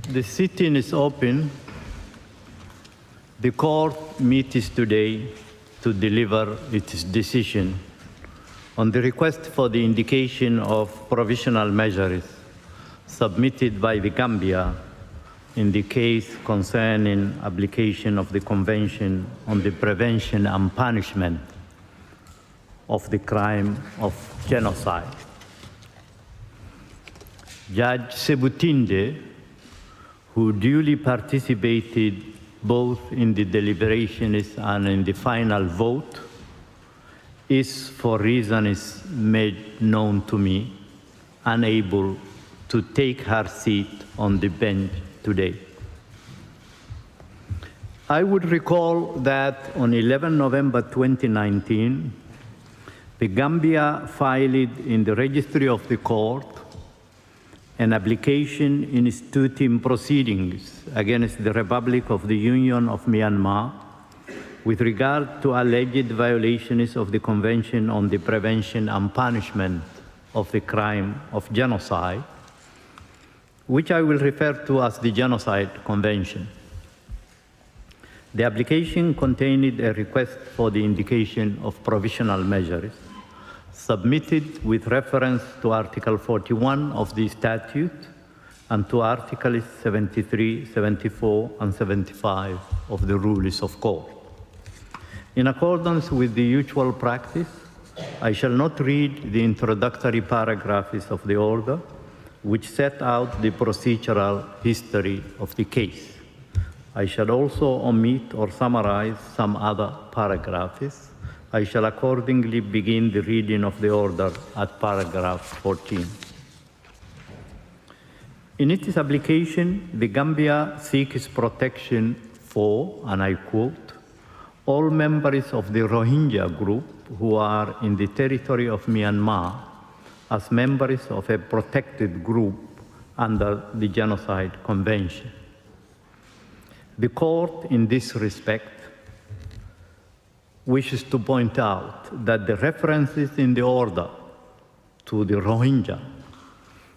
The sitting is open. The court meets today to deliver its decision on the request for the indication of provisional measures submitted by the Gambia in the case concerning application of the Convention on the Prevention and Punishment of the Crime of Genocide. Judge Sebutinde, who duly participated both in the deliberations and in the final vote, is, for reasons made known to me, unable to take her seat on the bench today. I would recall that on 11 November 2019, the Gambia filed in the registry of the court an application instituting proceedings against the Republic of the Union of Myanmar with regard to alleged violations of the Convention on the Prevention and Punishment of the Crime of Genocide, which I will refer to as the Genocide Convention. The application contained a request for the indication of provisional measures submitted with reference to Article 41 of the statute and to Articles 73, 74, and 75 of the Rules of Court. In accordance with the usual practice, I shall not read the introductory paragraphs of the order, which set out the procedural history of the case. I shall also omit or summarize some other paragraphs. I shall accordingly begin the reading of the order at paragraph 14. In its application, the Gambia seeks protection for, and I quote, all members of the Rohingya group who are in the territory of Myanmar as members of a protected group under the Genocide Convention. The court, in this respect, wishes to point out that the references in the order to the Rohingya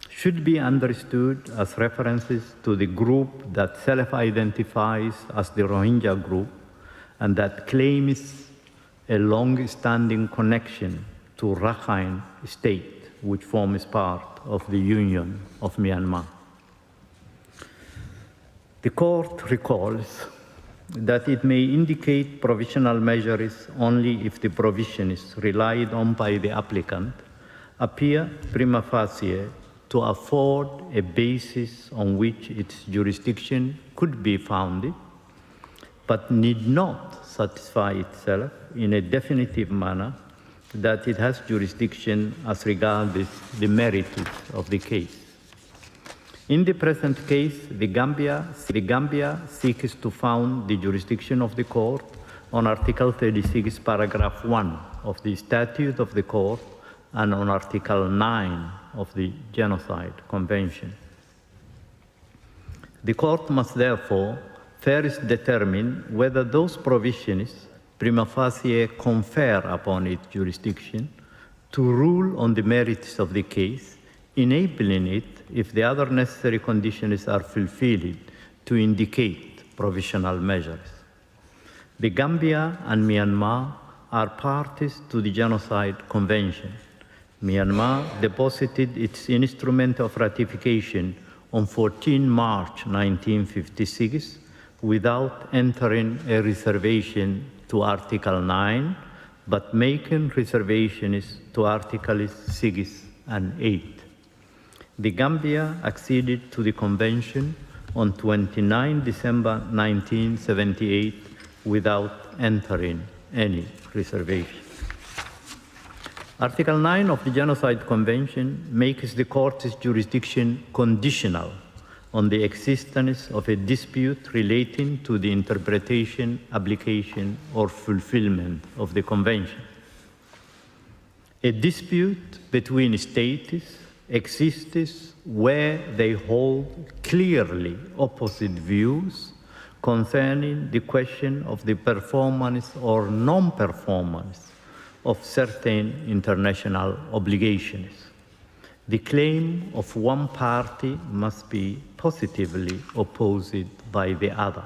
should be understood as references to the group that self-identifies as the Rohingya group and that claims a long-standing connection to Rakhine State, which forms part of the Union of Myanmar. The court recalls that it may indicate provisional measures only if the provisions relied on by the applicant appear prima facie to afford a basis on which its jurisdiction could be founded, but need not satisfy itself in a definitive manner that it has jurisdiction as regards the merits of the case. In the present case, the Gambia seeks to found the jurisdiction of the court on Article 36, paragraph 1 of the statute of the court and on Article 9 of the Genocide Convention. The court must therefore first determine whether those provisions prima facie confer upon its jurisdiction to rule on the merits of the case, enabling it, if the other necessary conditions are fulfilled, to indicate provisional measures. The Gambia and Myanmar are parties to the Genocide Convention. Myanmar deposited its instrument of ratification on 14 March 1956 without entering a reservation to Article 9, but making reservations to Articles 6 and 8. The Gambia acceded to the Convention on 29 December 1978 without entering any reservation. Article 9 of the Genocide Convention makes the court's jurisdiction conditional on the existence of a dispute relating to the interpretation, application, or fulfillment of the Convention. A dispute between states exists where they hold clearly opposite views concerning the question of the performance or non-performance of certain international obligations. The claim of one party must be positively opposed by the other.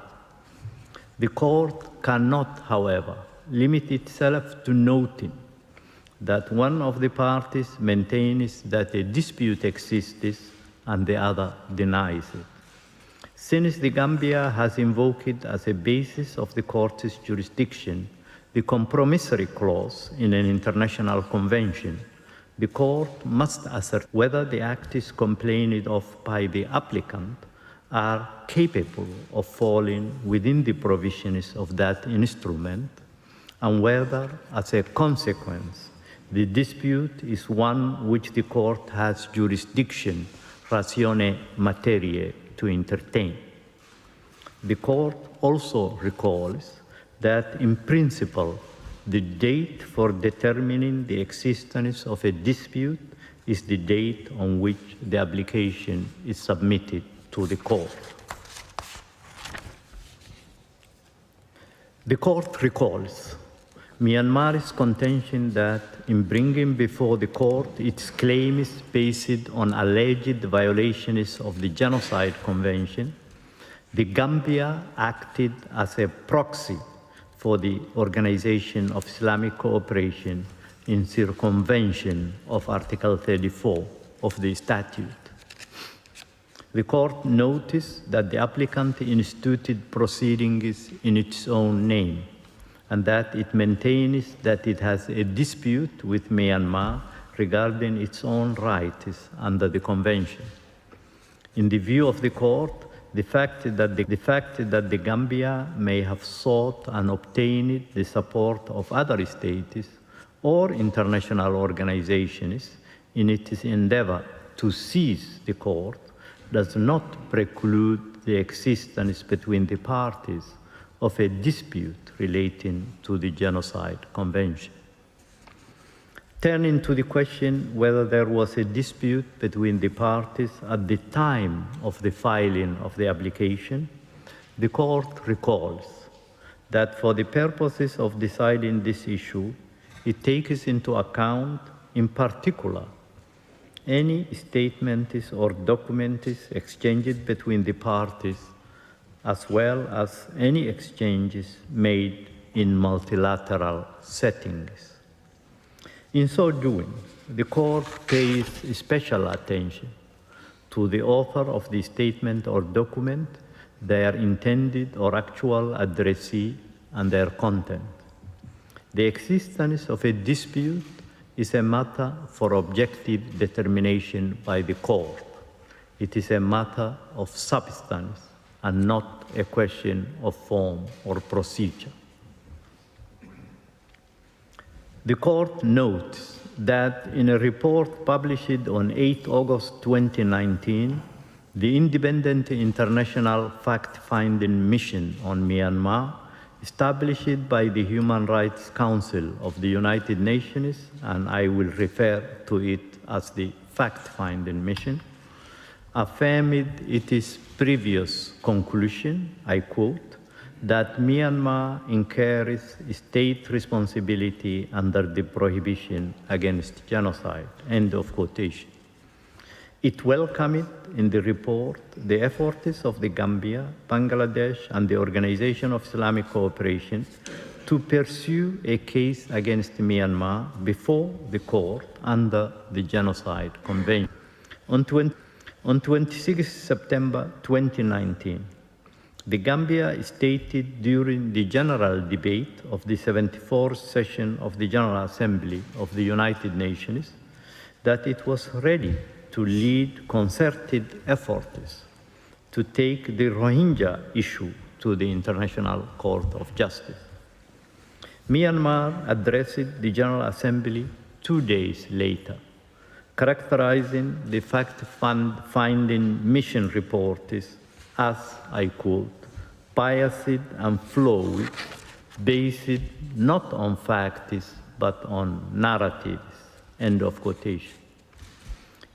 The court cannot, however, limit itself to noting that one of the parties maintains that a dispute exists and the other denies it. Since the Gambia has invoked as a basis of the court's jurisdiction the compromissory clause in an international convention, the court must assert whether the acts complained of by the applicant are capable of falling within the provisions of that instrument, and whether, as a consequence, the dispute is one which the court has jurisdiction ratione materiae to entertain. The court also recalls that, in principle, the date for determining the existence of a dispute is the date on which the application is submitted to the court. The court recalls Myanmar's contention that in bringing before the court its claims based on alleged violations of the Genocide Convention, the Gambia acted as a proxy for the Organization of Islamic Cooperation in circumvention of Article 34 of the statute. The court noticed that the applicant instituted proceedings in its own name, and that it maintains that it has a dispute with Myanmar regarding its own rights under the convention. In the view of the court, the fact that the Gambia may have sought and obtained the support of other states or international organizations in its endeavor to seize the court does not preclude the existence between the parties of a dispute relating to the Genocide Convention. Turning to the question whether there was a dispute between the parties at the time of the filing of the application, the court recalls that for the purposes of deciding this issue, it takes into account, in particular, any statements or documents exchanged between the parties, as well as any exchanges made in multilateral settings. In so doing, the court pays special attention to the author of the statement or document, their intended or actual addressee, and their content. The existence of a dispute is a matter for objective determination by the court. It is a matter of substance and not a question of form or procedure. The court notes that in a report published on 8 August 2019, the Independent International Fact-Finding Mission on Myanmar, established by the Human Rights Council of the United Nations, and I will refer to it as the Fact-Finding Mission, affirmed its previous conclusion, I quote, that Myanmar incurs state responsibility under the prohibition against genocide, end of quotation. It welcomed in the report the efforts of the Gambia, Bangladesh, and the Organization of Islamic Cooperation to pursue a case against Myanmar before the court under the Genocide Convention. On 26 September 2019, the Gambia stated during the general debate of the 74th session of the General Assembly of the United Nations that it was ready to lead concerted efforts to take the Rohingya issue to the International Court of Justice. Myanmar addressed the General Assembly 2 days later, characterizing the fact-finding mission report as, I quote, biased and flawed, based not on facts but on narratives, end of quotation.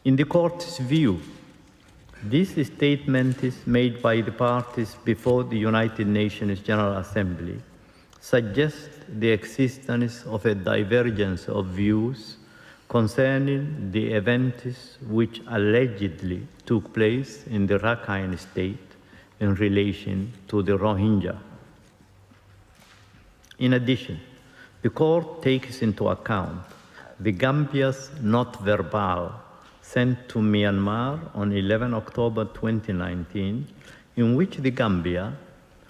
In the court's view, these statements made by the parties before the United Nations General Assembly suggest the existence of a divergence of views concerning the events which allegedly took place in the Rakhine State in relation to the Rohingya. In addition, the court takes into account the Gambia's note verbal sent to Myanmar on 11 October 2019, in which the Gambia,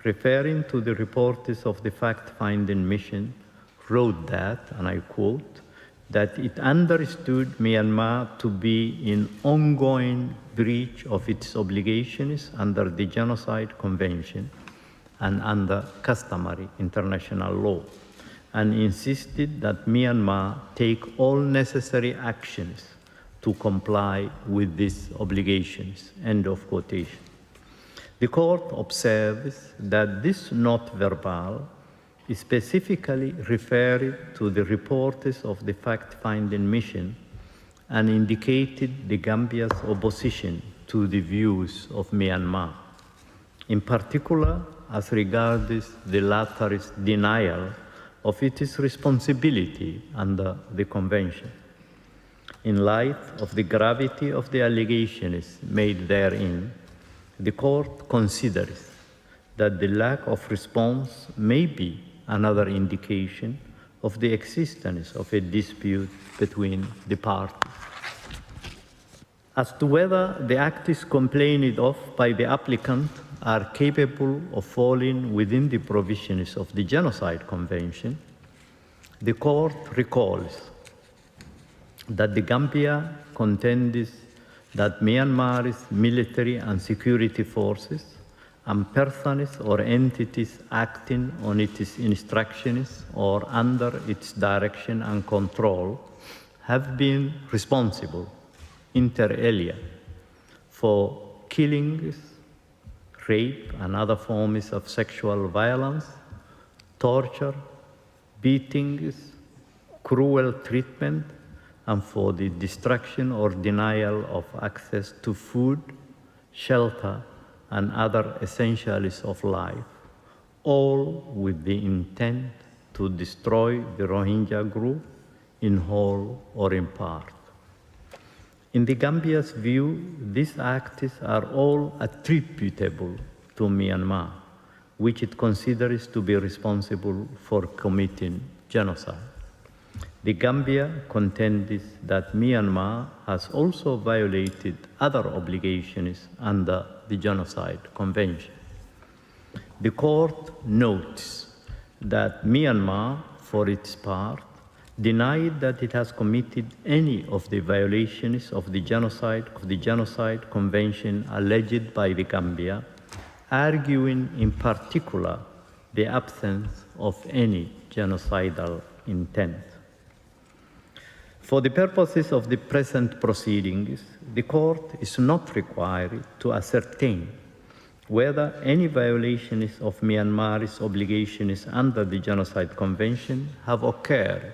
referring to the reports of the fact-finding mission, wrote that, and I quote, that it understood Myanmar to be in ongoing breach of its obligations under the Genocide Convention and under customary international law, and insisted that Myanmar take all necessary actions to comply with these obligations, end of quotation. The court observes that this note verbal specifically referred to the reports of the fact-finding mission and indicated the Gambia's opposition to the views of Myanmar, in particular as regards the latter's denial of its responsibility under the Convention. In light of the gravity of the allegations made therein, the court considers that the lack of response may be another indication of the existence of a dispute between the parties. As to whether the acts complained of by the applicant are capable of falling within the provisions of the Genocide Convention, the court recalls that the Gambia contends that Myanmar's military and security forces and persons or entities acting on its instructions or under its direction and control have been responsible, inter alia, for killings, rape, and other forms of sexual violence, torture, beatings, cruel treatment, and for the destruction or denial of access to food, shelter, and other essentials of life, all with the intent to destroy the Rohingya group in whole or in part. In the Gambia's view, these acts are all attributable to Myanmar, which it considers to be responsible for committing genocide. The Gambia contends that Myanmar has also violated other obligations under the Genocide Convention. The court notes that Myanmar, for its part, denied that it has committed any of the violations of the Genocide Convention alleged by the Gambia, arguing in particular the absence of any genocidal intent. For the purposes of the present proceedings, the court is not required to ascertain whether any violations of Myanmar's obligations under the Genocide Convention have occurred.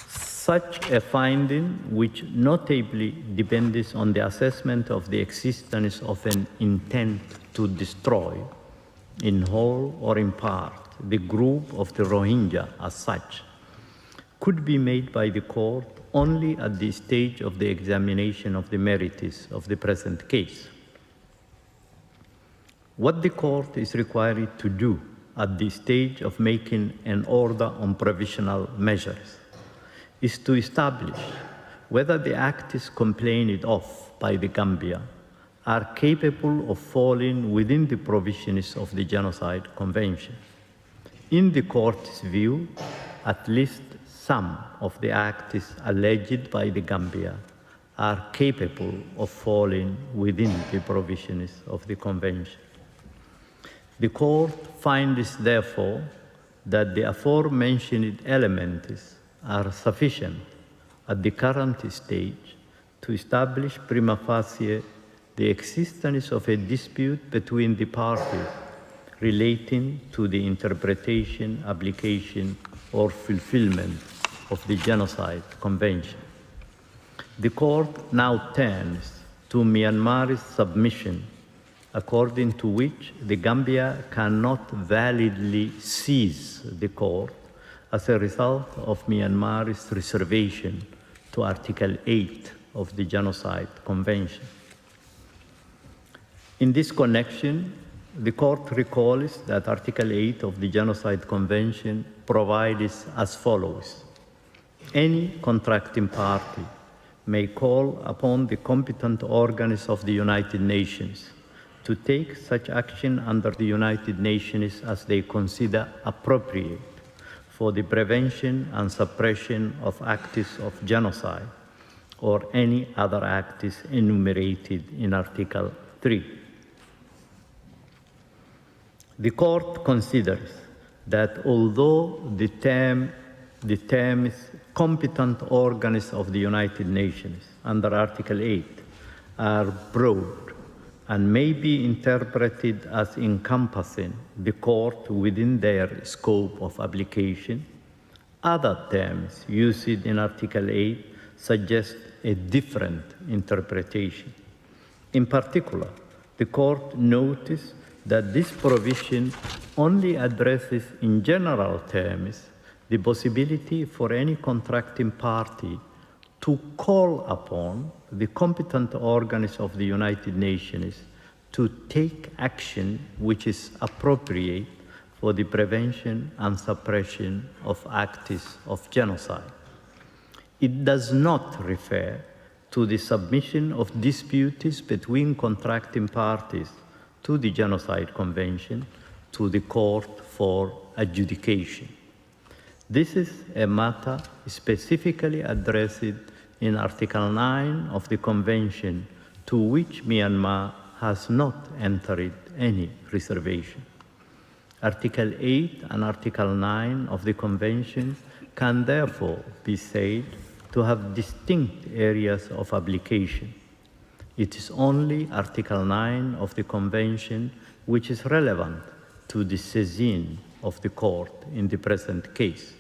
Such a finding, which notably depends on the assessment of the existence of an intent to destroy, in whole or in part, the group of the Rohingya as such, could be made by the court only at the stage of the examination of the merits of the present case. What the court is required to do at the stage of making an order on provisional measures is to establish whether the acts complained of by the Gambia are capable of falling within the provisions of the Genocide Convention. In the court's view, at least some of the acts alleged by the Gambia are capable of falling within the provisions of the Convention. The court finds, therefore, that the aforementioned elements are sufficient at the current stage to establish prima facie the existence of a dispute between the parties relating to the interpretation, application, or fulfillment of the Genocide Convention. The court now turns to Myanmar's submission, according to which the Gambia cannot validly seize the court as a result of Myanmar's reservation to Article 8 of the Genocide Convention. In this connection, the Court recalls that Article 8 of the Genocide Convention provides as follows: any contracting party may call upon the competent organs of the United Nations to take such action under the United Nations as they consider appropriate for the prevention and suppression of acts of genocide or any other acts enumerated in Article 3. The Court considers that although the terms competent organs of the United Nations under Article 8 are broad and may be interpreted as encompassing the Court within their scope of application, other terms used in Article 8 suggest a different interpretation. In particular, the Court noticed that this provision only addresses in general terms the possibility for any contracting party to call upon the competent organs of the United Nations to take action which is appropriate for the prevention and suppression of acts of genocide. It does not refer to the submission of disputes between contracting parties to the Genocide Convention to the Court for adjudication. This is a matter specifically addressed in Article 9 of the Convention, to which Myanmar has not entered any reservation. Article 8 and Article 9 of the Convention can therefore be said to have distinct areas of application. It is only Article 9 of the Convention which is relevant to the saisine of the Court in the present case.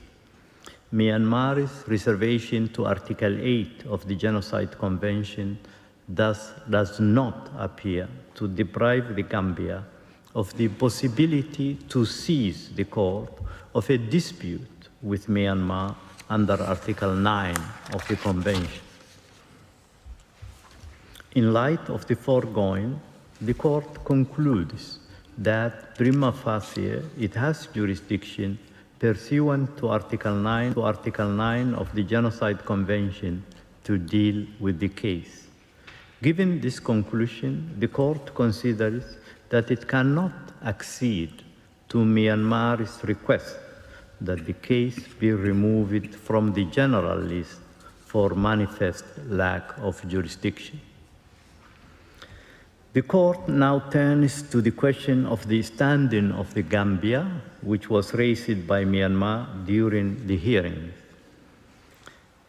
Myanmar's reservation to Article 8 of the Genocide Convention thus does not appear to deprive the Gambia of the possibility to seize the Court of a dispute with Myanmar under Article 9 of the Convention. In light of the foregoing, the Court concludes that prima facie it has jurisdiction pursuant to Article 9 of the Genocide Convention to deal with the case. Given this conclusion, the Court considers that it cannot accede to Myanmar's request that the case be removed from the general list for manifest lack of jurisdiction. The Court now turns to the question of the standing of the Gambia, which was raised by Myanmar during the hearings.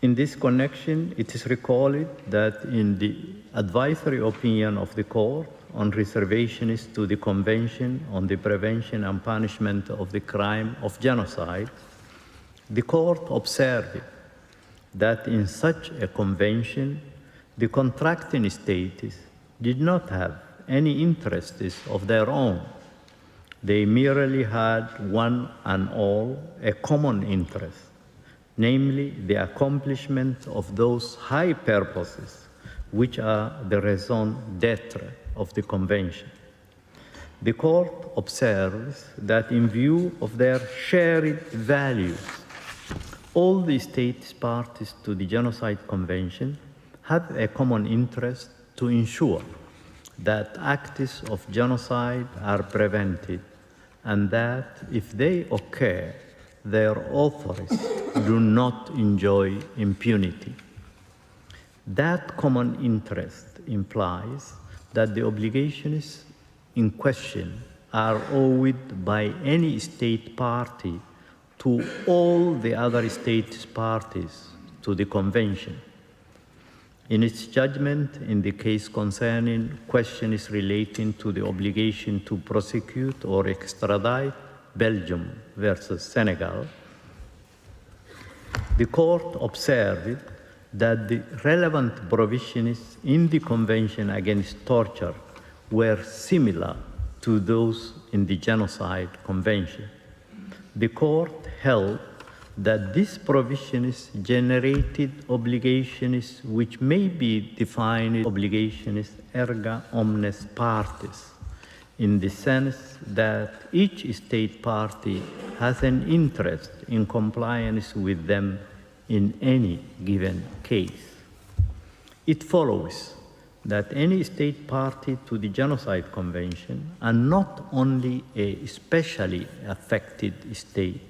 In this connection, it is recalled that in the advisory opinion of the Court on reservations to the Convention on the Prevention and Punishment of the Crime of Genocide, the Court observed that in such a convention, the contracting states did not have any interests of their own. They merely had one and all a common interest, namely the accomplishment of those high purposes which are the raison d'etre of the Convention. The Court observes that in view of their shared values, all the states parties to the Genocide Convention have a common interest to ensure that acts of genocide are prevented and that if they occur, their authors do not enjoy impunity. That common interest implies that the obligations in question are owed by any state party to all the other state parties to the Convention. In its judgment in the case concerning questions relating to the obligation to prosecute or extradite Belgium versus Senegal, the Court observed that the relevant provisions in the Convention Against Torture were similar to those in the Genocide Convention. The Court held that these provisions generated obligations which may be defined obligations erga omnes partes, in the sense that each state party has an interest in compliance with them in any given case. It follows that any state party to the Genocide Convention, and not only a specially affected state,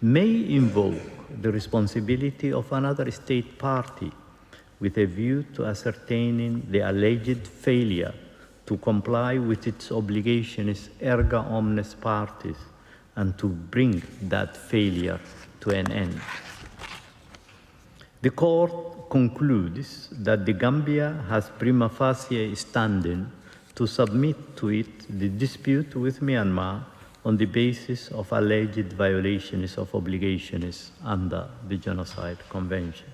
may invoke the responsibility of another state party with a view to ascertaining the alleged failure to comply with its obligations erga omnes partes and to bring that failure to an end. The court concludes that the Gambia has prima facie standing to submit to it the dispute with Myanmar on the basis of alleged violations of obligations under the Genocide Convention.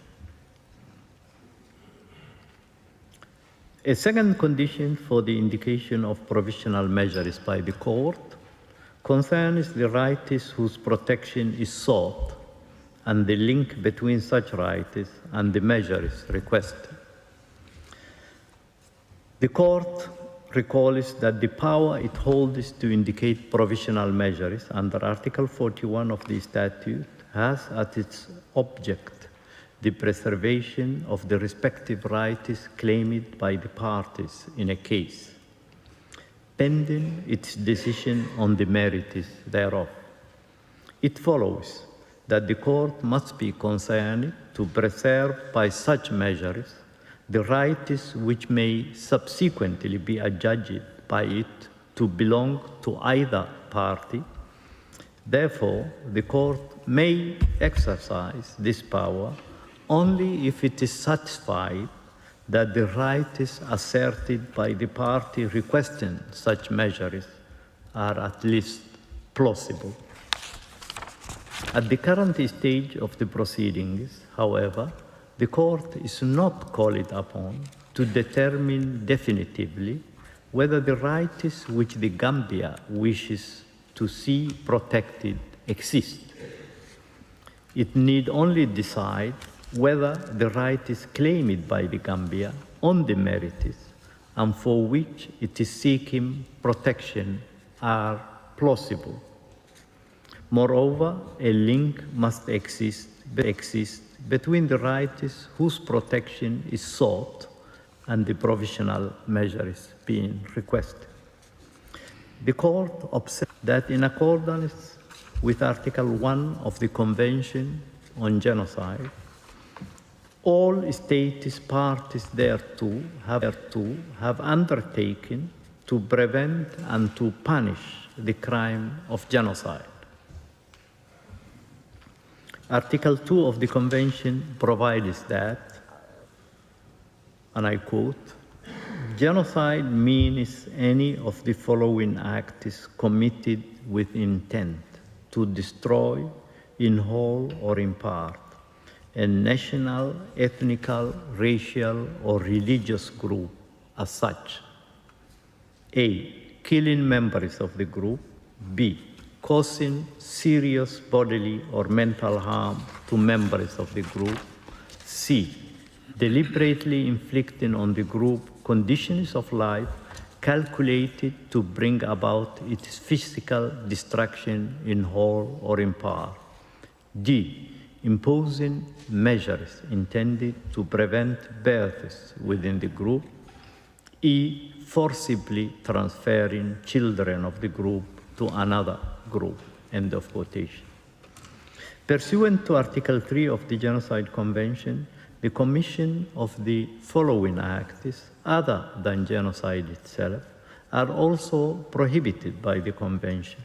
A second condition for the indication of provisional measures by the court concerns the rights whose protection is sought and the link between such rights and the measures requested. The court recalls that the power it holds to indicate provisional measures under Article 41 of the statute has at its object the preservation of the respective rights claimed by the parties in a case, pending its decision on the merits thereof. It follows that the court must be concerned to preserve by such measures the rights which may subsequently be adjudged by it to belong to either party. Therefore, the court may exercise this power only if it is satisfied that the rights asserted by the party requesting such measures are at least plausible. At the current stage of the proceedings, however, the court is not called upon to determine definitively whether the rights which the Gambia wishes to see protected exist. It need only decide whether the rights claimed by the Gambia on the merits and for which it is seeking protection are plausible. Moreover, a link must exist between the rights whose protection is sought and the provisional measures being requested. The court observed that in accordance with Article 1 of the Convention on Genocide, all states parties thereto have undertaken to prevent and to punish the crime of genocide. Article 2 of the Convention provides that, and I quote, genocide means any of the following acts committed with intent to destroy in whole or in part a national, ethnical, racial, or religious group as such. A, killing members of the group. B, causing serious bodily or mental harm to members of the group. C, deliberately inflicting on the group conditions of life calculated to bring about its physical destruction in whole or in part. D, imposing measures intended to prevent births within the group. E, forcibly transferring children of the group to another group. End of quotation. Pursuant to Article 3 of the Genocide Convention, the commission of the following acts, other than genocide itself, are also prohibited by the Convention: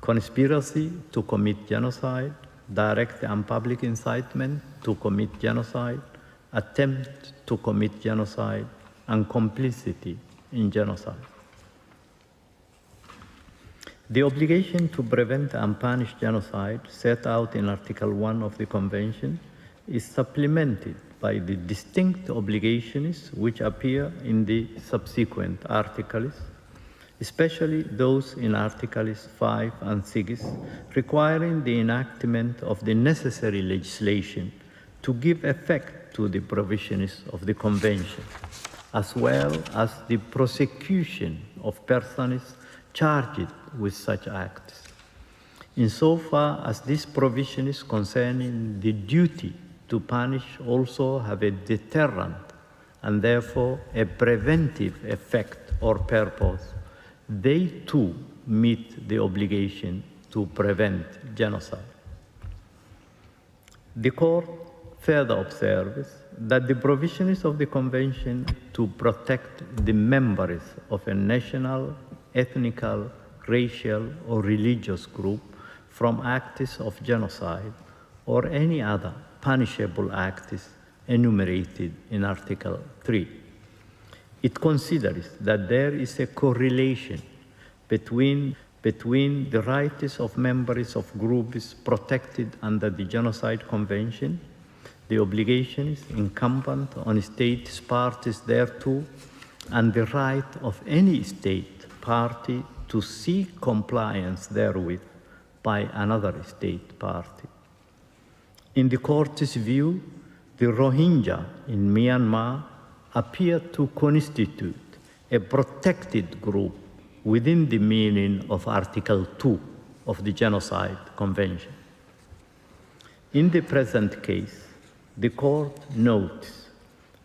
conspiracy to commit genocide, direct and public incitement to commit genocide, attempt to commit genocide, and complicity in genocide. The obligation to prevent and punish genocide set out in Article 1 of the Convention is supplemented by the distinct obligations which appear in the subsequent articles, especially those in Articles 5 and 6, requiring the enactment of the necessary legislation to give effect to the provisions of the Convention, as well as the prosecution of persons charged with such acts, insofar as these provisions concerning the duty to punish also have a deterrent and therefore a preventive effect or purpose, they too meet the obligation to prevent genocide. The Court further observes that the provisions of the Convention to protect the members of a national, ethnical, racial, or religious group from acts of genocide or any other punishable acts enumerated in Article 3. It considers that there is a correlation between the rights of members of groups protected under the Genocide Convention, the obligations incumbent on state parties thereto, and the right of any state party to seek compliance therewith by another state party. In the Court's view, the Rohingya in Myanmar appear to constitute a protected group within the meaning of Article 2 of the Genocide Convention. In the present case, the Court notes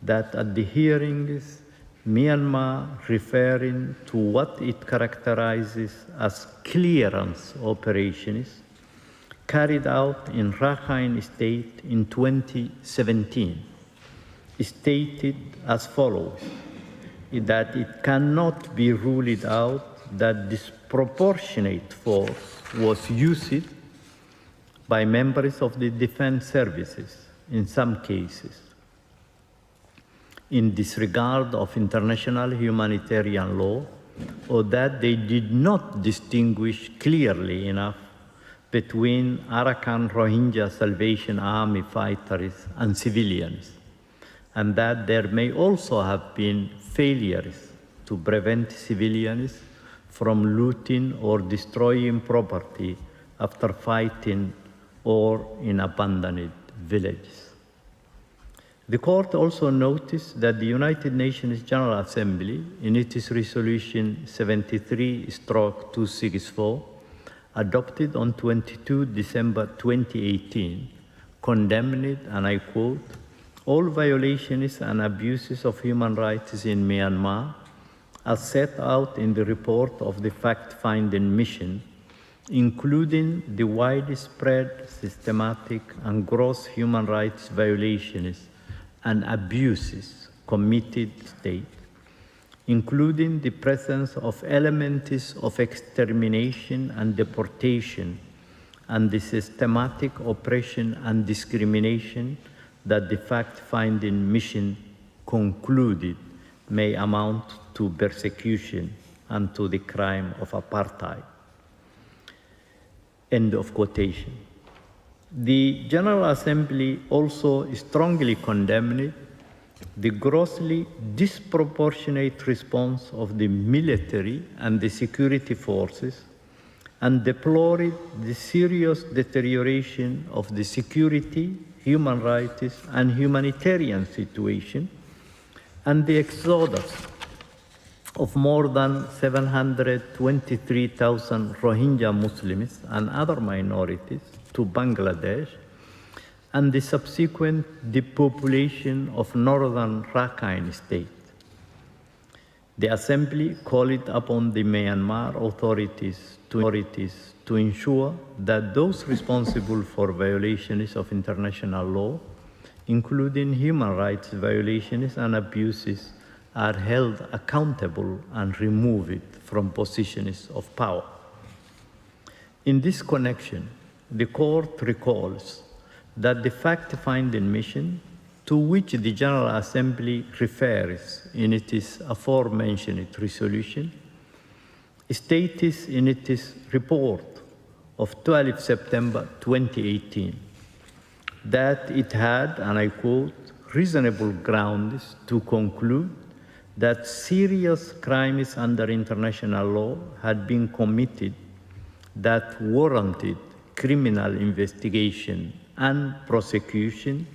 that at the hearings, Myanmar, referring to what it characterizes as clearance operations carried out in Rakhine State in 2017, stated as follows, that it cannot be ruled out that disproportionate force was used by members of the defense services in some cases, in disregard of international humanitarian law, or that they did not distinguish clearly enough between Arakan Rohingya Salvation Army fighters and civilians, and that there may also have been failures to prevent civilians from looting or destroying property after fighting or in abandoned villages. The Court also noticed that the United Nations General Assembly, in its resolution 73/264, adopted on 22 December 2018, condemned, and I quote, all violations and abuses of human rights in Myanmar as set out in the report of the fact-finding mission, including the widespread, systematic, and gross human rights violations and abuses committed state, including the presence of elements of extermination and deportation and the systematic oppression and discrimination that the fact-finding mission concluded may amount to persecution and to the crime of apartheid. End of quotation. The General Assembly also strongly condemned the grossly disproportionate response of the military and the security forces and deplored the serious deterioration of the security, human rights, and humanitarian situation, and the exodus of more than 723,000 Rohingya Muslims and other minorities to Bangladesh, and the subsequent depopulation of northern Rakhine State. The Assembly called upon the Myanmar authorities to ensure that those responsible for violations of international law, including human rights violations and abuses, are held accountable and removed from positions of power. In this connection, the Court recalls that the fact-finding mission, to which the General Assembly refers in its aforementioned resolution, states in its report of 12 September 2018 that it had, and I quote, reasonable grounds to conclude that serious crimes under international law had been committed that warranted criminal investigation and prosecution,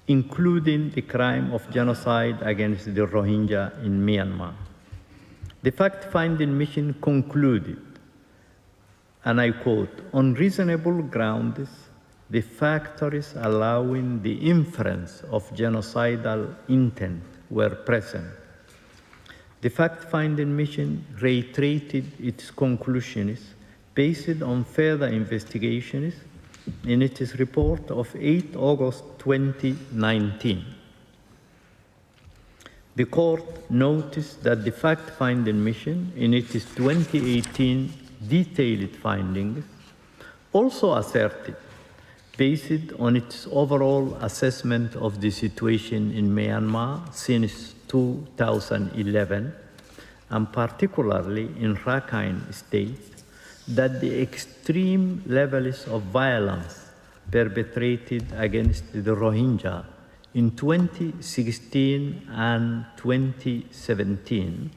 including the crime of genocide against the Rohingya in Myanmar. The fact-finding mission concluded, and I quote, "On reasonable grounds, the factors allowing the inference of genocidal intent were present." The fact-finding mission reiterated its conclusions based on further investigations in its report of 8 August 2019. The court noticed that the fact-finding mission, in its 2018 detailed findings, also asserted, based on its overall assessment of the situation in Myanmar since 2011, and particularly in Rakhine State, that the extreme levels of violence perpetrated against the Rohingya in 2016 and 2017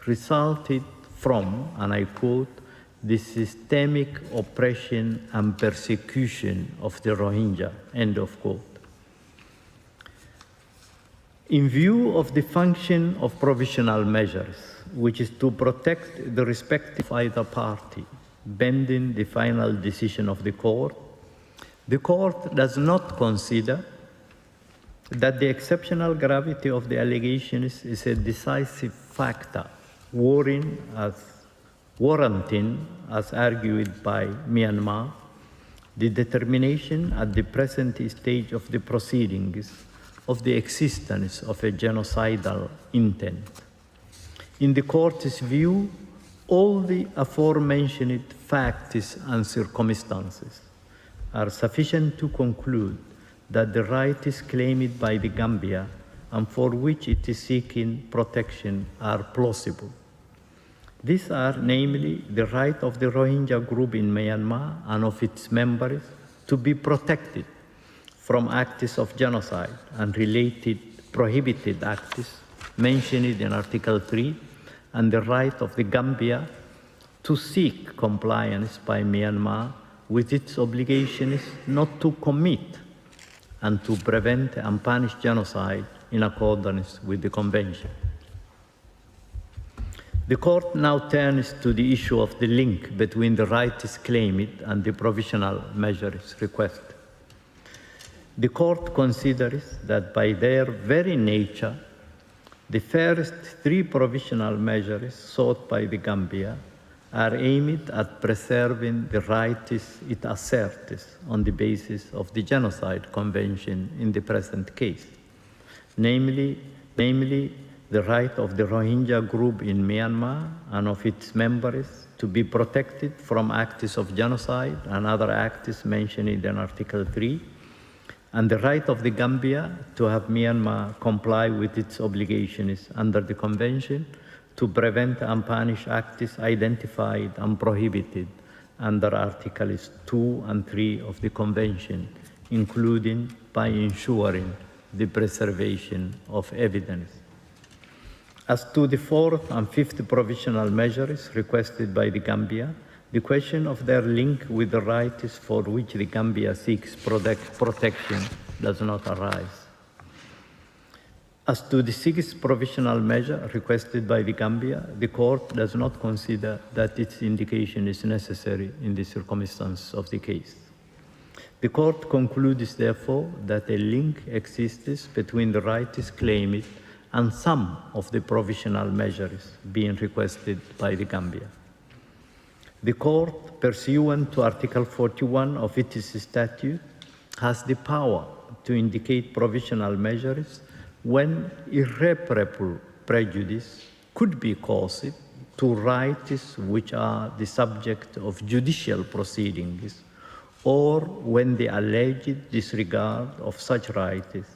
resulted from, and I quote, "the systemic oppression and persecution of the Rohingya," end of quote. In view of the function of provisional measures, which is to protect the respective either party, pending the final decision of the court does not consider that the exceptional gravity of the allegations is a decisive factor, warranting, as argued by Myanmar, the determination at the present stage of the proceedings of the existence of a genocidal intent. In the court's view, all the aforementioned facts and circumstances are sufficient to conclude that the rights claimed by the Gambia and for which it is seeking protection are plausible. These are namely the right of the Rohingya group in Myanmar and of its members to be protected from acts of genocide and related prohibited acts mentioned in Article 3, and the right of the Gambia to seek compliance by Myanmar with its obligations not to commit and to prevent and punish genocide in accordance with the Convention. The court now turns to the issue of the link between the rights claimed and the provisional measures requested. The court considers that by their very nature, the first 3 provisional measures sought by the Gambia are aimed at preserving the rights it asserts on the basis of the Genocide Convention in the present case, namely the right of the Rohingya group in Myanmar and of its members to be protected from acts of genocide and other acts mentioned in Article 3, and the right of the Gambia to have Myanmar comply with its obligations under the Convention to prevent and punish acts identified and prohibited under Articles 2 and 3 of the Convention, including by ensuring the preservation of evidence. As to the 4th and 5th provisional measures requested by the Gambia, the question of their link with the rights for which the Gambia seeks protection does not arise. As to the 6th provisional measure requested by the Gambia, the court does not consider that its indication is necessary in the circumstances of the case. The court concludes, therefore, that a link exists between the rights claimed and some of the provisional measures being requested by the Gambia. The court, pursuant to Article 41 of its statute, has the power to indicate provisional measures when irreparable prejudice could be caused to rights which are the subject of judicial proceedings, or when the alleged disregard of such rights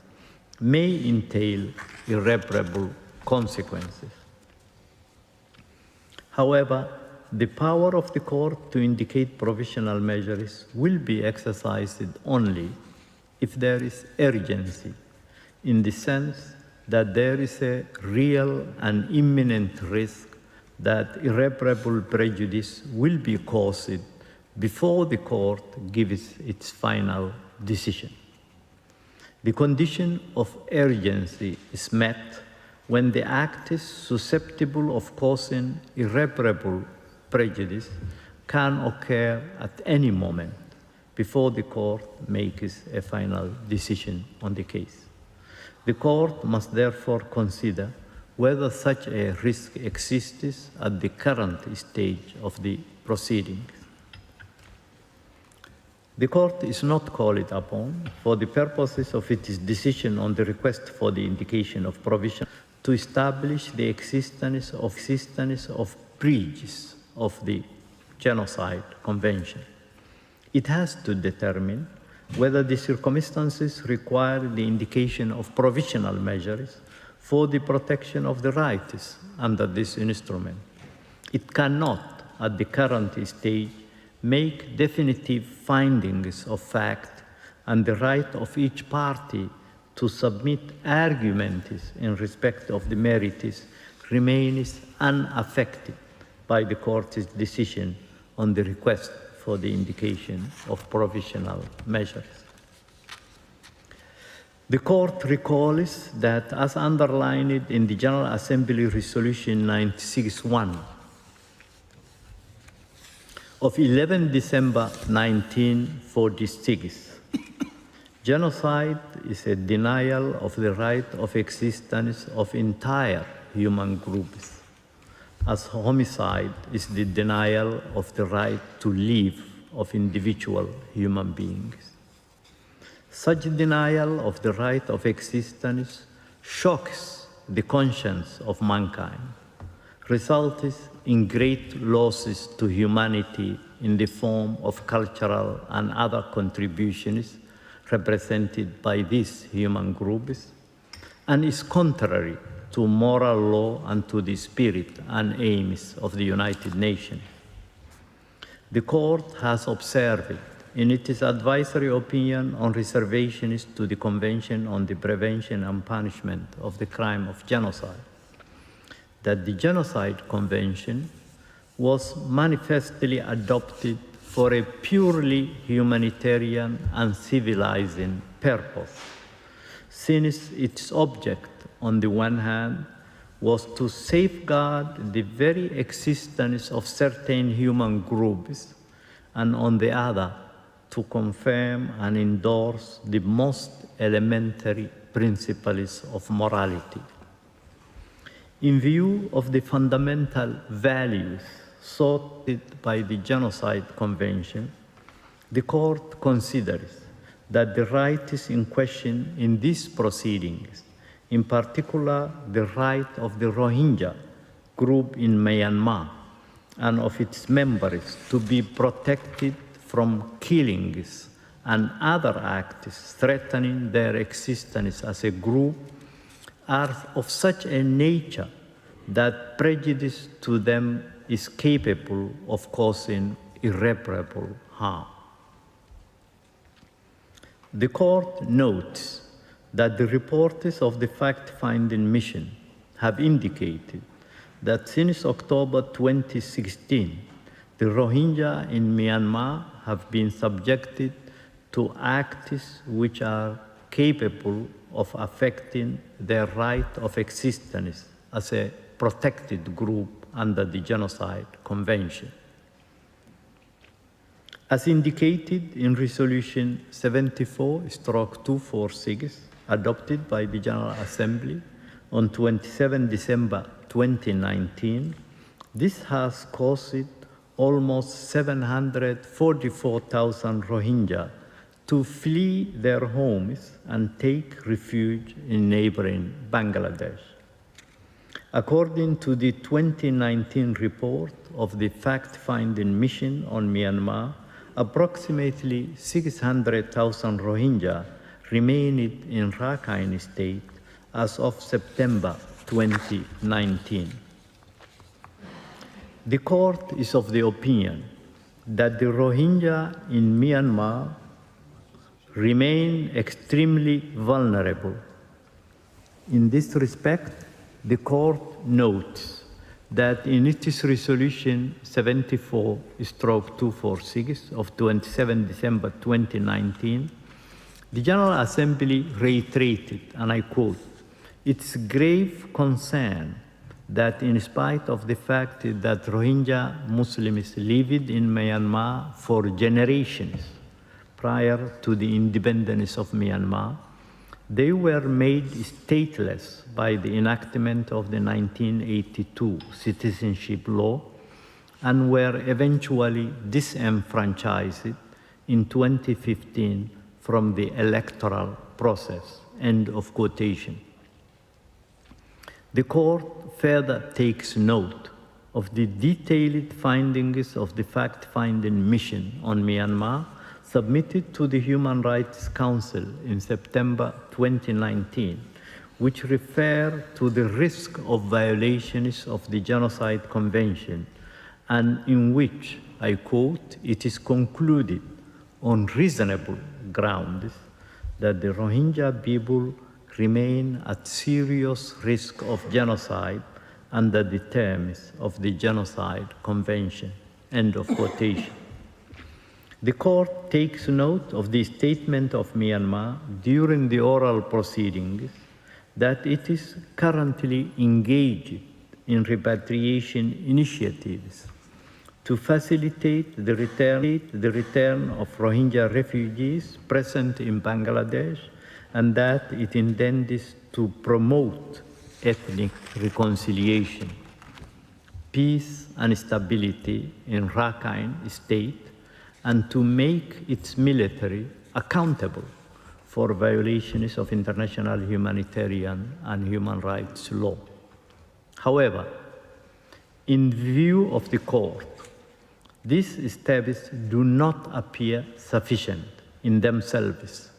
may entail irreparable consequences. However, the power of the court to indicate provisional measures will be exercised only if there is urgency, in the sense that there is a real and imminent risk that irreparable prejudice will be caused before the court gives its final decision. The condition of urgency is met when the act is susceptible of causing irreparable prejudice can occur at any moment before the court makes a final decision on the case. The court must therefore consider whether such a risk exists at the current stage of the proceedings. The court is not called upon, for the purposes of its decision on the request for the indication of provision, to establish the existence of breaches of the Genocide Convention. It has to determine whether the circumstances require the indication of provisional measures for the protection of the rights under this instrument. It cannot, at the current stage, make definitive findings of fact, and the right of each party to submit arguments in respect of the merits remains unaffected by the court's decision on the request for the indication of provisional measures. The court recalls that, as underlined in the General Assembly Resolution 96-1 of 11 December 1946, genocide is a denial of the right of existence of entire human groups, as homicide is the denial of the right to live of individual human beings. Such denial of the right of existence shocks the conscience of mankind, results in great losses to humanity in the form of cultural and other contributions represented by these human groups, and is contrary to moral law and to the spirit and aims of the United Nations. The court has observed in its advisory opinion on reservations to the Convention on the Prevention and Punishment of the Crime of Genocide that the Genocide Convention was manifestly adopted for a purely humanitarian and civilizing purpose, since its object, on the one hand, was to safeguard the very existence of certain human groups, and on the other, to confirm and endorse the most elementary principles of morality. In view of the fundamental values sought by the Genocide Convention, the court considers that the rights in question in these proceedings, in particular the right of the Rohingya group in Myanmar and of its members to be protected from killings and other acts threatening their existence as a group, are of such a nature that prejudice to them is capable of causing irreparable harm. The court notes that the reports of the fact-finding mission have indicated that since October 2016, the Rohingya in Myanmar have been subjected to acts which are capable of affecting their right of existence as a protected group under the Genocide Convention. As indicated in Resolution 74/246, adopted by the General Assembly on 27 December 2019, this has caused almost 744,000 Rohingya to flee their homes and take refuge in neighboring Bangladesh. According to the 2019 report of the fact-finding mission on Myanmar, approximately 600,000 Rohingya remained in Rakhine State as of September 2019. The court is of the opinion that the Rohingya in Myanmar remain extremely vulnerable In this respect, the Court notes that in its resolution 74/246 of 27 December 2019, the General Assembly reiterated, and I quote, its grave concern that in spite of the fact that Rohingya Muslims lived in Myanmar for generations prior to the independence of Myanmar, they were made stateless by the enactment of the 1982 citizenship law and were eventually disenfranchised in 2015 from the electoral process. End of quotation. The Court further takes note of the detailed findings of the fact-finding mission on Myanmar submitted to the Human Rights Council in September 2019, which refer to the risk of violations of the Genocide Convention, and in which, I quote, it is concluded on reasonable grounds that the Rohingya people remain at serious risk of genocide under the terms of the Genocide Convention. End of quotation. The Court takes note of the statement of Myanmar during the oral proceedings that it is currently engaged in repatriation initiatives to facilitate the return of Rohingya refugees present in Bangladesh, and that it intends to promote ethnic reconciliation, peace and stability in Rakhine State, and to make its military accountable for violations of international humanitarian and human rights law. However, in view of the Court, these steps do not appear sufficient in themselves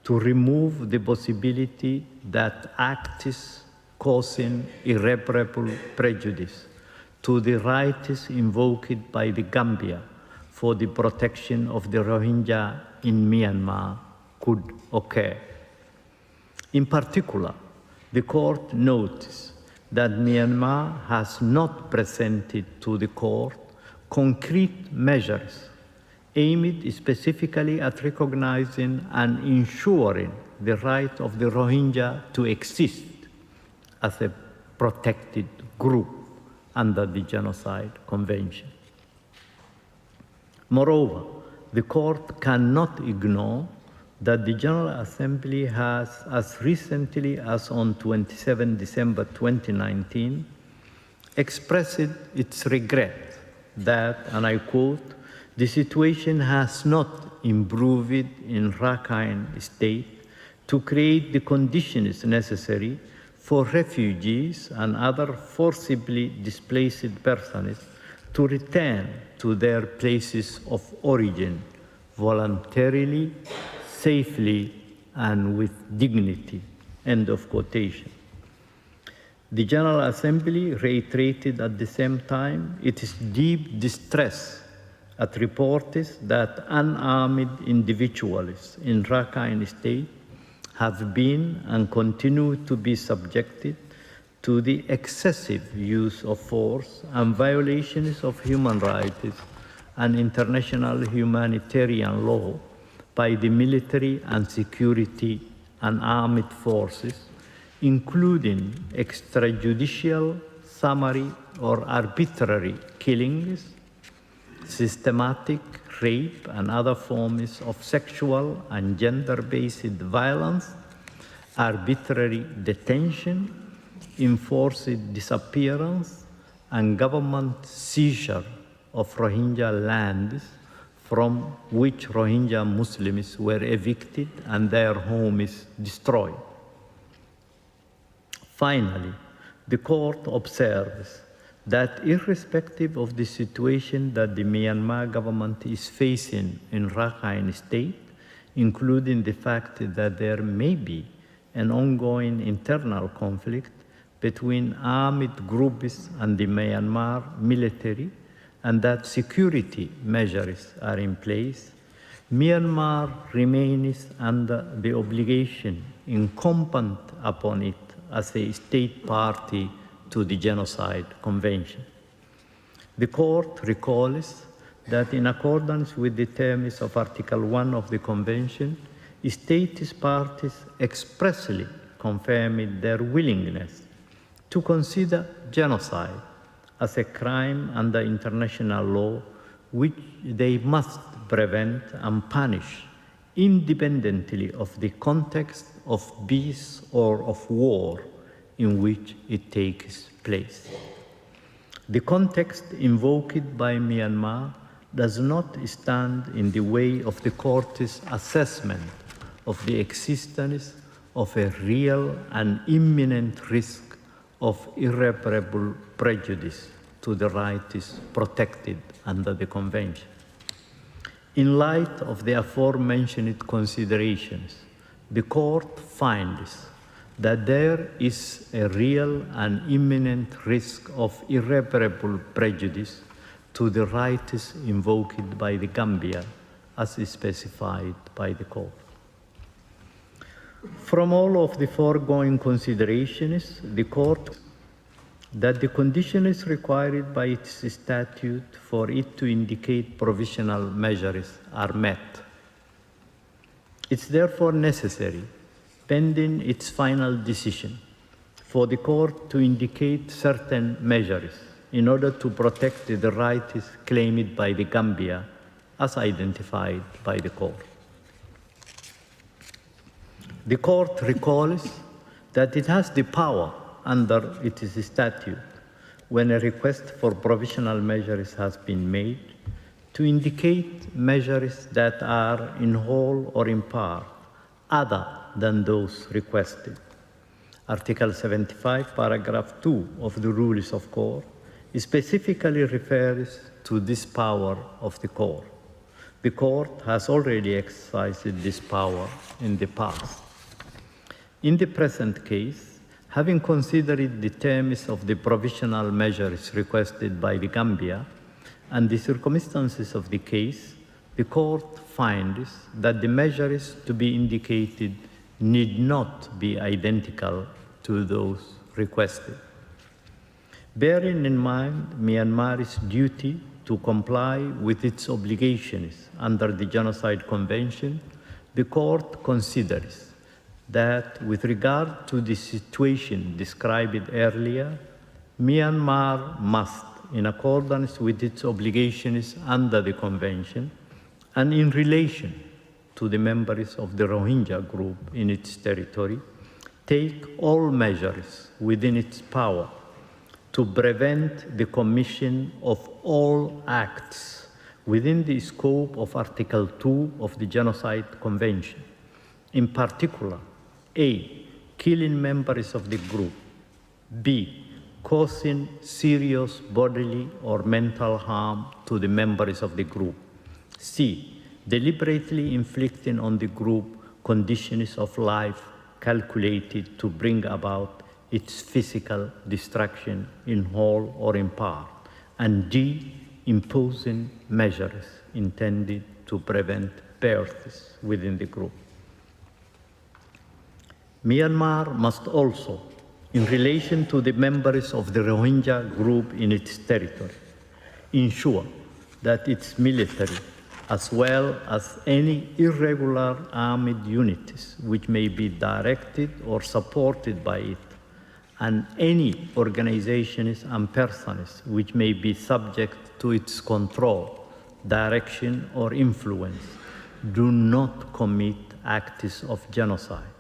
to remove the possibility that acts causing irreparable prejudice to the rights invoked by the Gambia for the protection of the Rohingya in Myanmar could occur. In particular, the Court notes that Myanmar has not presented to the Court concrete measures aimed specifically at recognizing and ensuring the right of the Rohingya to exist as a protected group under the Genocide Convention. Moreover, the Court cannot ignore that the General Assembly has, as recently as on 27 December 2019, expressed its regret that, and I quote, the situation has not improved in Rakhine State to create the conditions necessary for refugees and other forcibly displaced persons to return to their places of origin voluntarily, safely, and with dignity. End of quotation. The General Assembly reiterated at the same time its deep distress at reports that unarmed individuals in Rakhine State have been and continue to be subjected to the excessive use of force and violations of human rights and international humanitarian law by the military and security and armed forces, including extrajudicial, summary, or arbitrary killings, systematic rape and other forms of sexual and gender-based violence, arbitrary detention, enforced disappearance, and government seizure of Rohingya lands from which Rohingya Muslims were evicted and their homes destroyed. Finally, the Court observes that irrespective of the situation that the Myanmar government is facing in Rakhine State, including the fact that there may be an ongoing internal conflict between armed groups and the Myanmar military, and that security measures are in place, Myanmar remains under the obligation incumbent upon it as a state party to the Genocide Convention. The court recalls that in accordance with the terms of Article 1 of the Convention, state parties expressly confirmed their willingness to consider genocide as a crime under international law, which they must prevent and punish independently of the context of peace or of war in which it takes place. The context invoked by Myanmar does not stand in the way of the court's assessment of the existence of a real and imminent risk of irreparable prejudice to the rights protected under the Convention. In light of the aforementioned considerations, the court finds that there is a real and imminent risk of irreparable prejudice to the rights invoked by the Gambia as specified by the court. From all of the foregoing considerations, the court that the conditions required by its statute for it to indicate provisional measures are met. It's therefore necessary, pending its final decision, for the court to indicate certain measures in order to protect the rights claimed by the Gambia as identified by the court. The court recalls that it has the power under its statute, when a request for provisional measures has been made, to indicate measures that are in whole or in part other than those requested. Article 75, paragraph 2 of the Rules of Court specifically refers to this power of the court. The court has already exercised this power in the past. In the present case, having considered the terms of the provisional measures requested by the Gambia and the circumstances of the case, the court finds that the measures to be indicated need not be identical to those requested. Bearing in mind Myanmar's duty to comply with its obligations under the Genocide Convention, the court considers that with regard to the situation described earlier, Myanmar must, in accordance with its obligations under the Convention and in relation to the members of the Rohingya group in its territory, take all measures within its power to prevent the commission of all acts within the scope of Article 2 of the Genocide Convention, in particular, A, killing members of the group, B, causing serious bodily or mental harm to the members of the group, C, deliberately inflicting on the group conditions of life calculated to bring about its physical destruction in whole or in part, and D, imposing measures intended to prevent births within the group. Myanmar must also, in relation to the members of the Rohingya group in its territory, ensure that its military, as well as any irregular armed units which may be directed or supported by it, and any organizations and persons which may be subject to its control, direction, or influence, do not commit acts of genocide,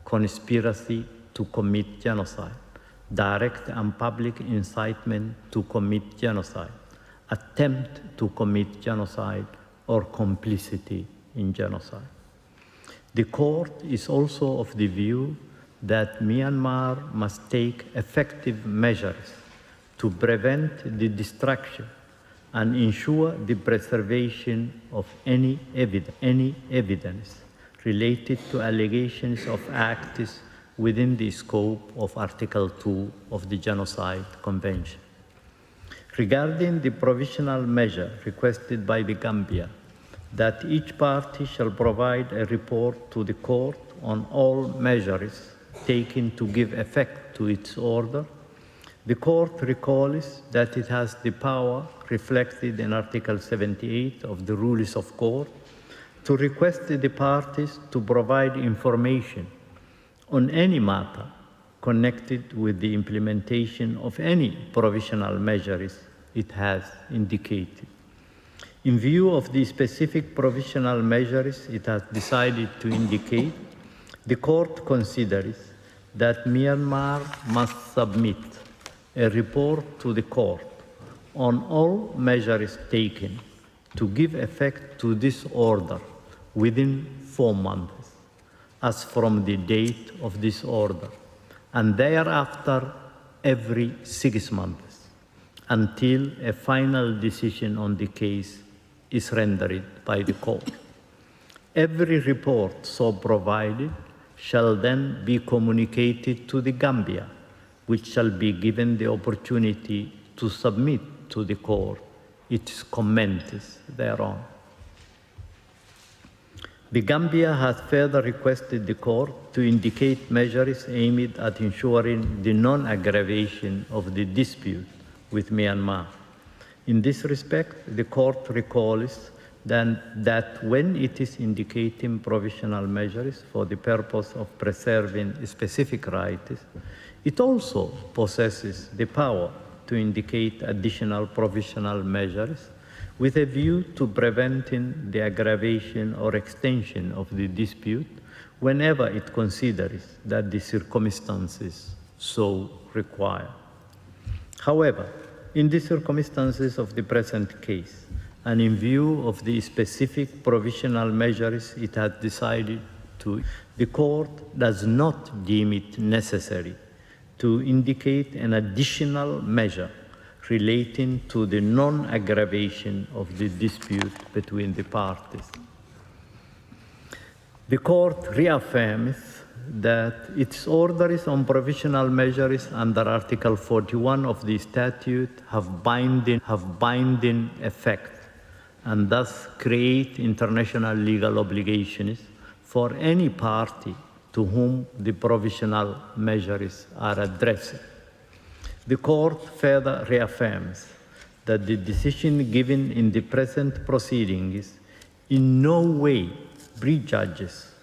conspiracy to commit genocide, direct and public incitement to commit genocide, attempt to commit genocide, or complicity in genocide. The court is also of the view that Myanmar must take effective measures to prevent the destruction and ensure the preservation of any evidence related to allegations of acts within the scope of Article 2 of the Genocide Convention. Regarding the provisional measure requested by the Gambia, that each party shall provide a report to the court on all measures taken to give effect to its order, the Court recalls that it has the power reflected in Article 78 of the Rules of Court to request the parties to provide information on any matter connected with the implementation of any provisional measures it has indicated. In view of the specific provisional measures it has decided to indicate, the Court considers that Myanmar must submit a report to the Court on all measures taken to give effect to this order within 4 months, as from the date of this order, and thereafter every 6 months, until a final decision on the case is rendered by the Court. Every report so provided shall then be communicated to the Gambia, which shall be given the opportunity to submit to the Court its comments thereon. The Gambia has further requested the Court to indicate measures aimed at ensuring the non-aggravation of the dispute with Myanmar. In this respect, the Court recalls that when it is indicating provisional measures for the purpose of preserving specific rights, it also possesses the power to indicate additional provisional measures with a view to preventing the aggravation or extension of the dispute whenever it considers that the circumstances so require. However, in the circumstances of the present case, and in view of the specific provisional measures it has decided to, the Court does not deem it necessary to indicate an additional measure relating to the non-aggravation of the dispute between the parties. The Court reaffirms that its orders on provisional measures under Article 41 of the statute have binding effect and thus create international legal obligations for any party to whom the provisional measures are addressed. The Court further reaffirms that the decision given in the present proceedings in no way prejudges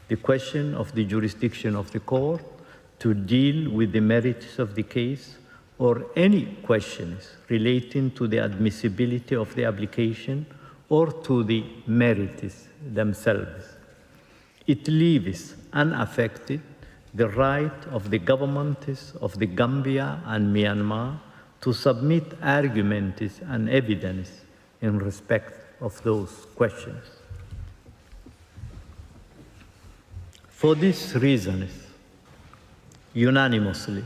the question of the jurisdiction of the Court to deal with the merits of the case or any questions relating to the admissibility of the application or to the merits themselves. It leaves unaffected the right of the governments of the Gambia and Myanmar to submit arguments and evidence in respect of those questions. For these reasons, unanimously,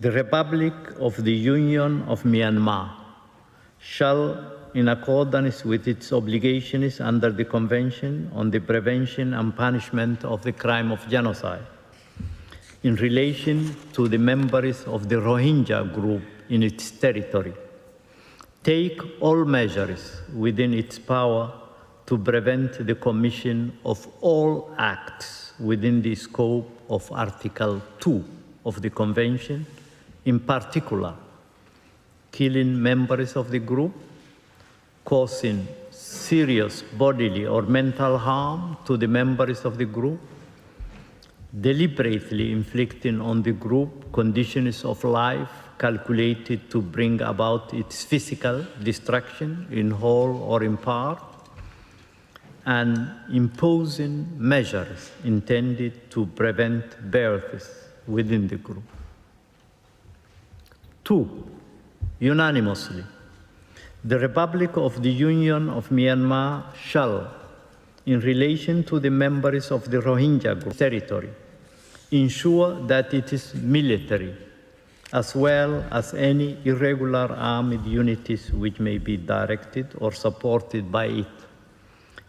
the Republic of the Union of Myanmar shall, in accordance with its obligations under the Convention on the Prevention and Punishment of the Crime of Genocide, in relation to the members of the Rohingya group in its territory, take all measures within its power to prevent the commission of all acts within the scope of Article 2 of the Convention, in particular, killing members of the group, causing serious bodily or mental harm to the members of the group, deliberately inflicting on the group conditions of life calculated to bring about its physical destruction in whole or in part, and imposing measures intended to prevent births within the group. 2, unanimously, the Republic of the Union of Myanmar shall, in relation to the members of the Rohingya group territory, ensure that its military, as well as any irregular armed unities which may be directed or supported by it,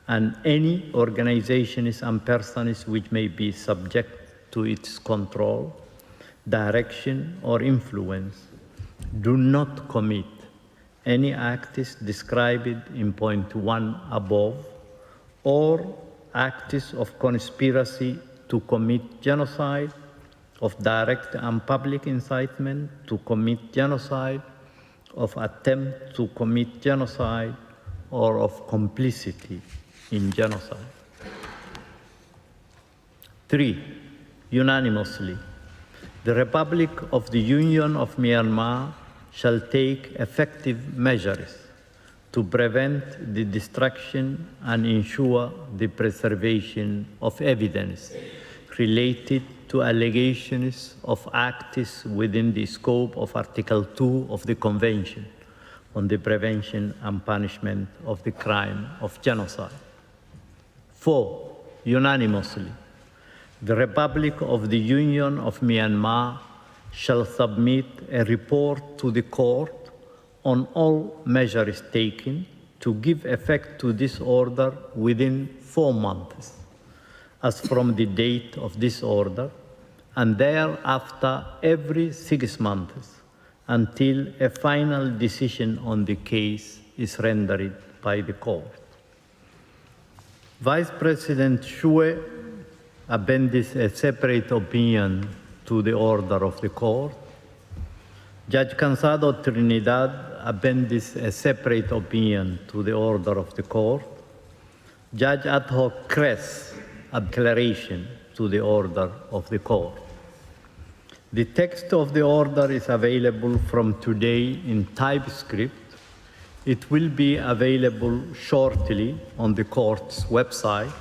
and any organizations and persons which may be subject to its control, direction, or influence, do not commit any acts described in point 1 above, or acts of conspiracy to commit genocide, of direct and public incitement to commit genocide, of attempt to commit genocide, or of complicity in genocide. 3. Unanimously, the Republic of the Union of Myanmar shall take effective measures to prevent the destruction and ensure the preservation of evidence related to allegations of acts within the scope of Article 2 of the Convention on the Prevention and Punishment of the Crime of Genocide. 4. Unanimously, the Republic of the Union of Myanmar shall submit a report to the Court on all measures taken to give effect to this order within 4 months, as from the date of this order, and thereafter every 6 months, until a final decision on the case is rendered by the Court. Vice President Shue appended a separate opinion to the order of the Court. Judge Cansado Trinidad appended a separate opinion to the order of the Court. Judge Ad hoc Kress a declaration to the order of the Court. The text of the order is available from today in TypeScript. It will be available shortly on the Court's website.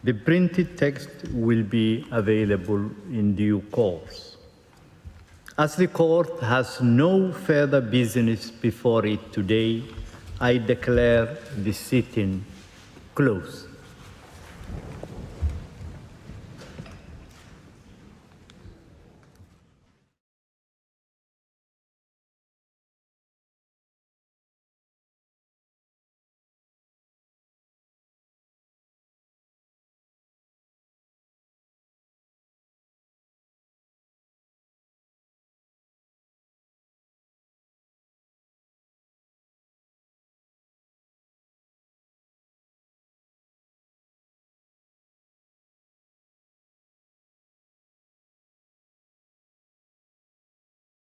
The printed text will be available in due course. As the Court has no further business before it today, I declare the sitting closed.